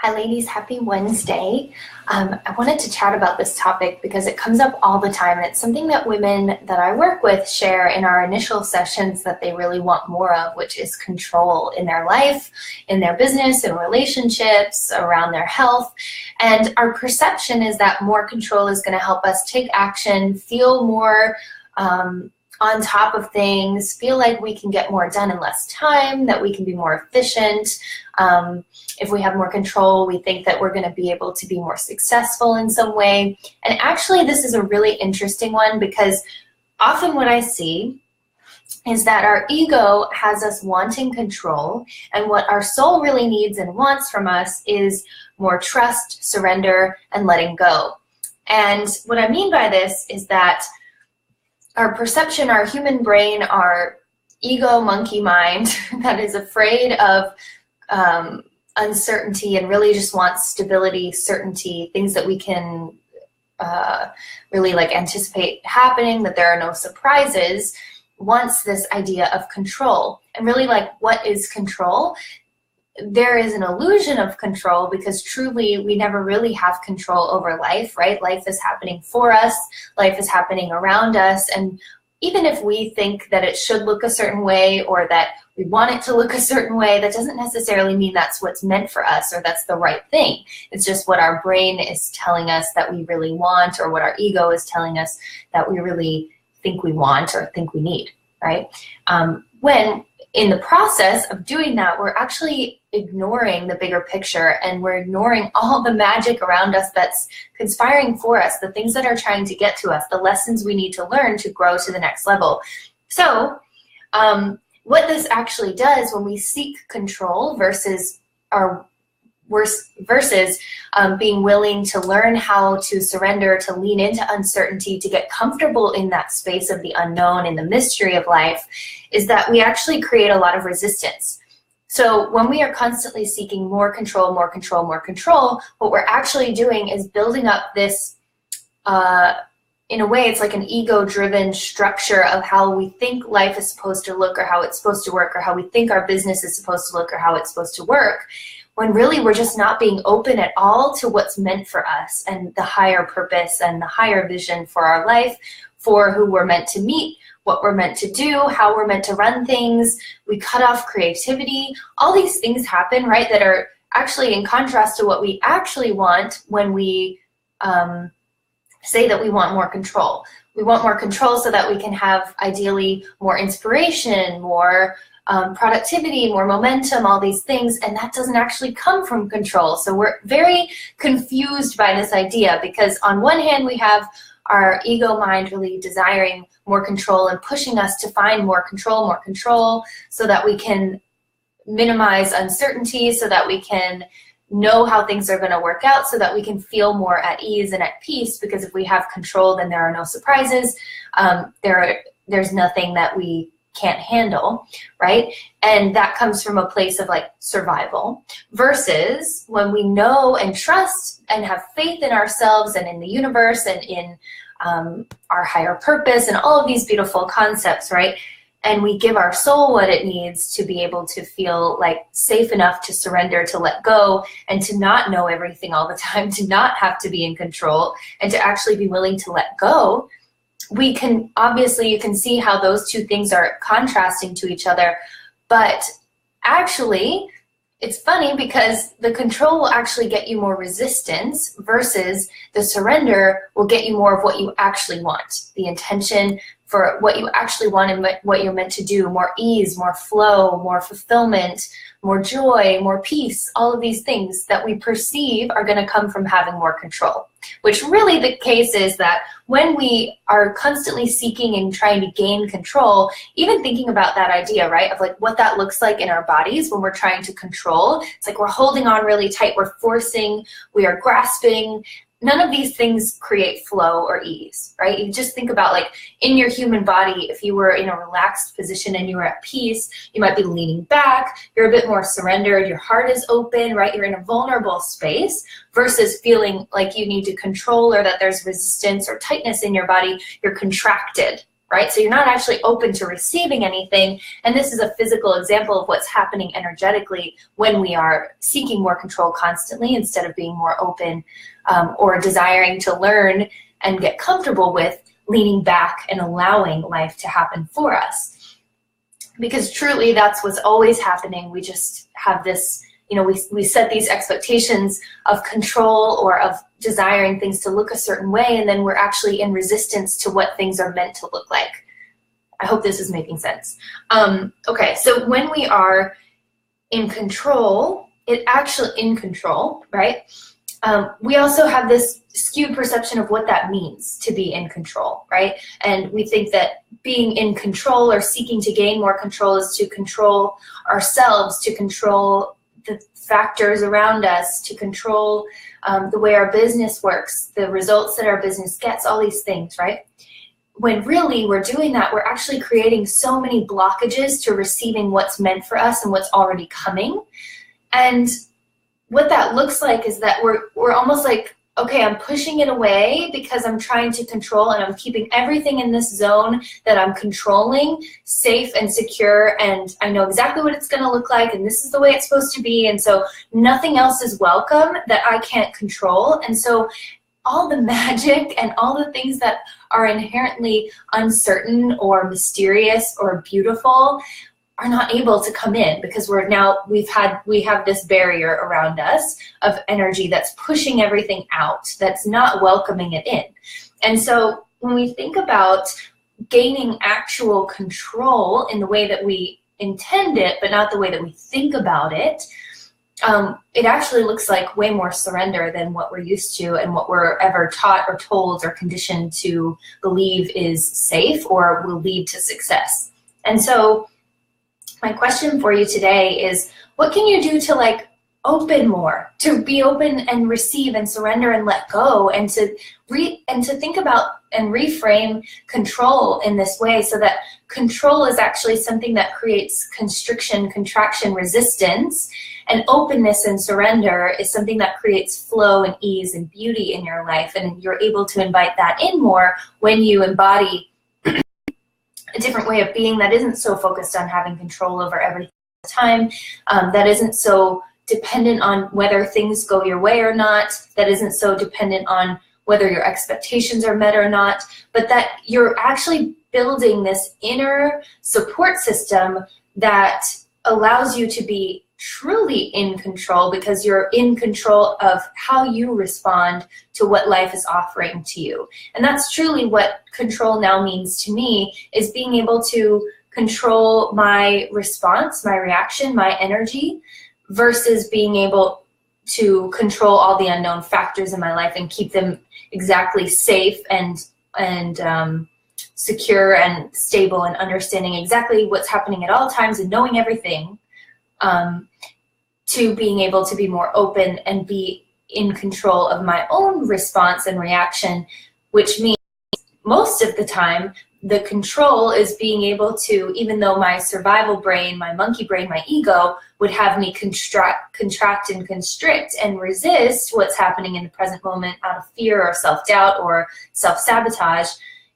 Hi ladies, happy Wednesday. I wanted to chat about this topic because it comes up all the time, and it's something that women that I work with share in our initial sessions that they really want more of, which is control in their life, in their business, in relationships, around their health. And our perception is that more control is going to help us take action, feel more on top of things, feel like we can get more done in less time, that we can be more efficient. If we have more control, we think that we're going to be able to be more successful in some way. And actually, this is a really interesting one because often what I see is that our ego has us wanting control, and what our soul really needs and wants from us is more trust, surrender, and letting go. And what I mean by this is that our perception, our human brain, our ego monkey mind that is afraid of uncertainty and really just wants stability, certainty, things that we can really anticipate happening, that there are no surprises, wants this idea of control. And really, what is control? There is an illusion of control because truly we never really have control over life, right? Life is happening for us, life is happening around us, and even if we think that it should look a certain way or that we want it to look a certain way, that doesn't necessarily mean that's what's meant for us or that's the right thing. It's just what our brain is telling us that we really want, or what our ego is telling us that we really think we want or think we need, right? When in the process of doing that, we're actually ignoring the bigger picture, and we're ignoring all the magic around us that's conspiring for us, the things that are trying to get to us, the lessons we need to learn to grow to the next level. So what this actually does when we seek control versus being willing to learn how to surrender, to lean into uncertainty, to get comfortable in that space of the unknown, in the mystery of life, is that we actually create a lot of resistance. So when we are constantly seeking more control, more control, more control, what we're actually doing is building up this, in a way, it's like an ego-driven structure of how we think life is supposed to look, or how it's supposed to work, or how we think our business is supposed to look, or how it's supposed to work, when really we're just not being open at all to what's meant for us and the higher purpose and the higher vision for our life, for who we're meant to meet, what we're meant to do, how we're meant to run things. We cut off creativity. All these things happen, right, that are actually in contrast to what we actually want when we say that we want more control. We want more control so that we can have, ideally, more inspiration, more productivity, more momentum, all these things, and that doesn't actually come from control. So we're very confused by this idea because on one hand we have our ego mind really desiring more control and pushing us to find more control so that we can minimize uncertainty, so that we can know how things are going to work out, so that we can feel more at ease and at peace, because if we have control, then there are no surprises. There's nothing that we can't handle, right? And that comes from a place of survival, versus when we know and trust and have faith in ourselves and in the universe and in our higher purpose and all of these beautiful concepts, right? And we give our soul what it needs to be able to feel safe enough to surrender, to let go, and to not know everything all the time, to not have to be in control, and to actually be willing to let go. We can, obviously, you can see how those two things are contrasting to each other, but actually, it's funny because the control will actually get you more resistance, versus the surrender will get you more of what you actually want, the intention for what you actually want and what you're meant to do, more ease, more flow, more fulfillment, more joy, more peace, all of these things that we perceive are going to come from having more control. Which really the case is that when we are constantly seeking and trying to gain control, even thinking about that idea, right, of what that looks like in our bodies when we're trying to control, it's like we're holding on really tight, we're forcing, we are grasping. None of these things create flow or ease, right? You just think about in your human body, if you were in a relaxed position and you were at peace, you might be leaning back, you're a bit more surrendered, your heart is open, right? You're in a vulnerable space, versus feeling like you need to control or that there's resistance or tightness in your body, you're contracted, right? So you're not actually open to receiving anything. And this is a physical example of what's happening energetically when we are seeking more control constantly instead of being more open or desiring to learn and get comfortable with leaning back and allowing life to happen for us. Because truly that's what's always happening. We just have this, we set these expectations of control or of desiring things to look a certain way, and then we're actually in resistance to what things are meant to look like. I hope this is making sense. Okay, so when we are in control, right? We also have this skewed perception of what that means to be in control, right? And we think that being in control or seeking to gain more control is to control ourselves, to control the factors around us, to control the way our business works, the results that our business gets, all these things, right? When really we're doing that, we're actually creating so many blockages to receiving what's meant for us and what's already coming. And what that looks like is that we're almost like, okay, I'm pushing it away because I'm trying to control, and I'm keeping everything in this zone that I'm controlling safe and secure, and I know exactly what it's going to look like, and this is the way it's supposed to be, and so nothing else is welcome that I can't control. And so all the magic and all the things that are inherently uncertain or mysterious or beautiful are not able to come in because we have this barrier around us of energy that's pushing everything out, that's not welcoming it in. And so when we think about gaining actual control in the way that we intend it, but not the way that we think about it, it actually looks like way more surrender than what we're used to and what we're ever taught or told or conditioned to believe is safe or will lead to success. And so my question for you today is, what can you do to open more, to be open and receive and surrender and let go, and to think about and reframe control in this way, so that control is actually something that creates constriction, contraction, resistance, and openness and surrender is something that creates flow and ease and beauty in your life, and you're able to invite that in more when you embody a different way of being that isn't so focused on having control over everything all the time, that isn't so dependent on whether things go your way or not, that isn't so dependent on whether your expectations are met or not, but that you're actually building this inner support system that allows you to be truly in control, because you're in control of how you respond to what life is offering to you. And that's truly what control now means to me, is being able to control my response, my reaction, my energy, versus being able to control all the unknown factors in my life and keep them exactly safe and secure and stable, and understanding exactly what's happening at all times and knowing everything, to being able to be more open and be in control of my own response and reaction, which means most of the time the control is being able to, even though my survival brain, my monkey brain, my ego would have me contract and constrict and resist what's happening in the present moment out of fear or self-doubt or self-sabotage.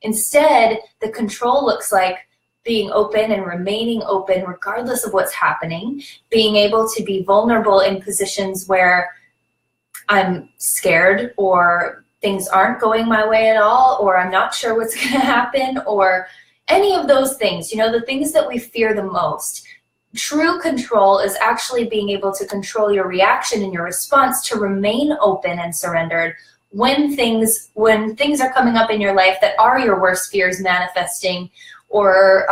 Instead, the control looks like being open and remaining open regardless of what's happening, being able to be vulnerable in positions where I'm scared or things aren't going my way at all, or I'm not sure what's going to happen, or any of those things, the things that we fear the most. True control is actually being able to control your reaction and your response, to remain open and surrendered when things are coming up in your life that are your worst fears manifesting, or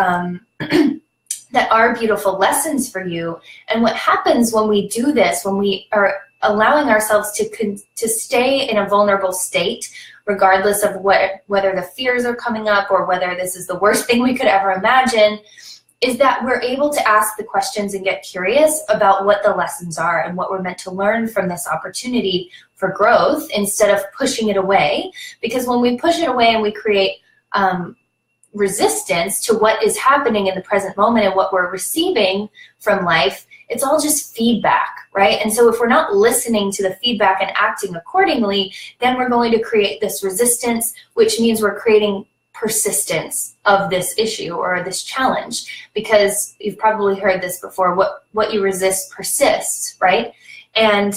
that are beautiful lessons for you. And what happens when we do this, when we are allowing ourselves to stay in a vulnerable state, regardless of whether the fears are coming up or whether this is the worst thing we could ever imagine, is that we're able to ask the questions and get curious about what the lessons are and what we're meant to learn from this opportunity for growth, instead of pushing it away. Because when we push it away and we create resistance to what is happening in the present moment and what we're receiving from life, it's all just feedback, right? And so if we're not listening to the feedback and acting accordingly, then we're going to create this resistance, which means we're creating persistence of this issue or this challenge, because you've probably heard this before, what you resist persists, right? And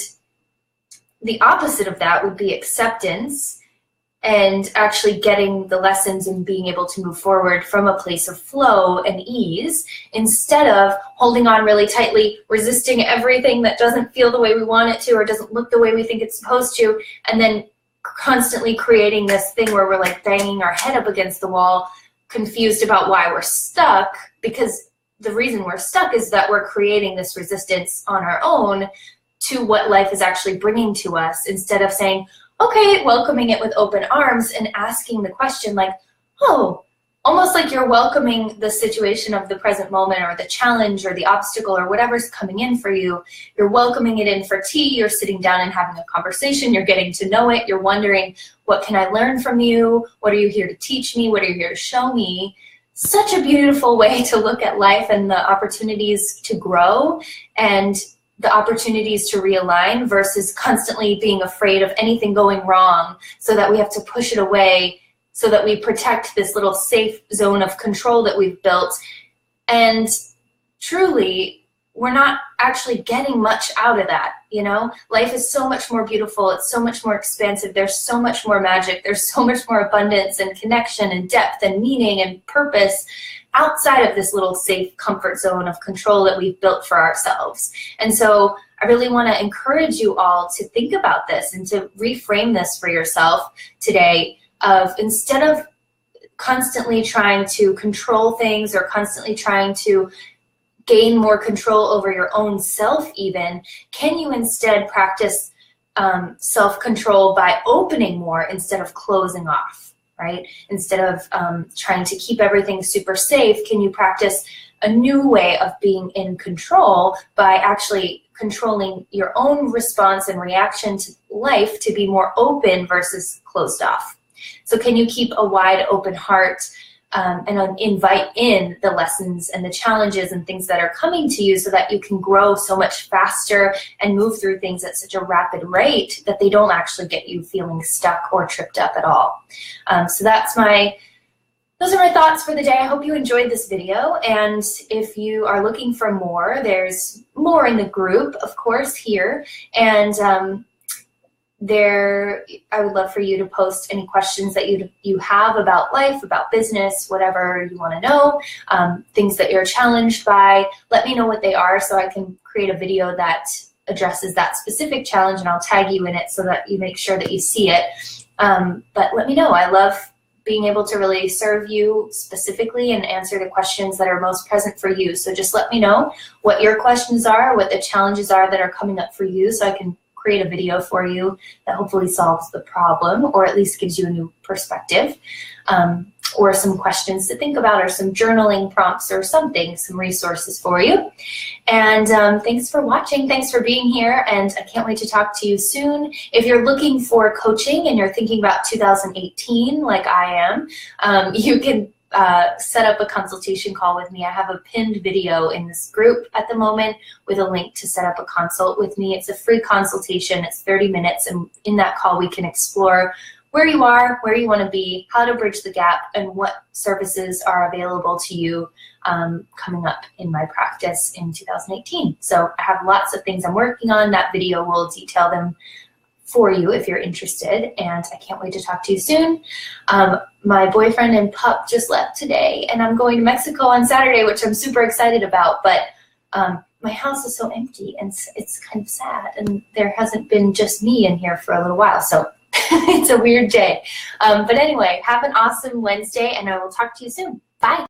the opposite of that would be acceptance and actually getting the lessons and being able to move forward from a place of flow and ease, instead of holding on really tightly, resisting everything that doesn't feel the way we want it to or doesn't look the way we think it's supposed to, and then constantly creating this thing where we're like banging our head up against the wall, confused about why we're stuck, because the reason we're stuck is that we're creating this resistance on our own to what life is actually bringing to us, instead of saying, okay, welcoming it with open arms and asking the question like, oh, almost like you're welcoming the situation of the present moment or the challenge or the obstacle or whatever's coming in for you. You're welcoming it in for tea, you're sitting down and having a conversation, you're getting to know it, you're wondering, what can I learn from you? What are you here to teach me? What are you here to show me? Such a beautiful way to look at life and the opportunities to grow and the opportunities to realign, versus constantly being afraid of anything going wrong so that we have to push it away, so that we protect this little safe zone of control that we've built. And truly, we're not actually getting much out of that, you know? Life is so much more beautiful, it's so much more expansive, there's so much more magic, there's so much more abundance and connection and depth and meaning and purpose outside of this little safe comfort zone of control that we've built for ourselves. And so I really want to encourage you all to think about this and to reframe this for yourself today, of instead of constantly trying to control things or constantly trying to gain more control over your own self even, can you instead practice self-control by opening more instead of closing off? Right? Instead of trying to keep everything super safe, can you practice a new way of being in control by actually controlling your own response and reaction to life to be more open versus closed off? So can you keep a wide open heart and invite in the lessons and the challenges and things that are coming to you, so that you can grow so much faster and move through things at such a rapid rate that they don't actually get you feeling stuck or tripped up at all. So those are my thoughts for the day. I hope you enjoyed this video, and if you are looking for more, there's more in the group, of course, here, and I would love for you to post any questions that you have about life, about business, whatever you want to know, things that you're challenged by. Let me know what they are so I can create a video that addresses that specific challenge, and I'll tag you in it so that you make sure that you see it. But let me know. I love being able to really serve you specifically and answer the questions that are most present for you. So just let me know what your questions are, what the challenges are that are coming up for you, so I can create a video for you that hopefully solves the problem, or at least gives you a new perspective, or some questions to think about, or some journaling prompts or something, some resources for you. And thanks for watching, thanks for being here, and I can't wait to talk to you soon. If you're looking for coaching and you're thinking about 2018 like I am, you can set up a consultation call with me. I have a pinned video in this group at the moment with a link to set up a consult with me. It's a free consultation. It's 30 minutes, and in that call we can explore where you are, where you want to be, how to bridge the gap, and what services are available to you coming up in my practice in 2018. So I have lots of things I'm working on. That video will detail them for you if you're interested, and I can't wait to talk to you soon. My boyfriend and pup just left today, and I'm going to Mexico on Saturday, which I'm super excited about, but my house is so empty, and it's kind of sad, and there hasn't been just me in here for a little while, so it's a weird day. But anyway, have an awesome Wednesday, and I will talk to you soon. Bye.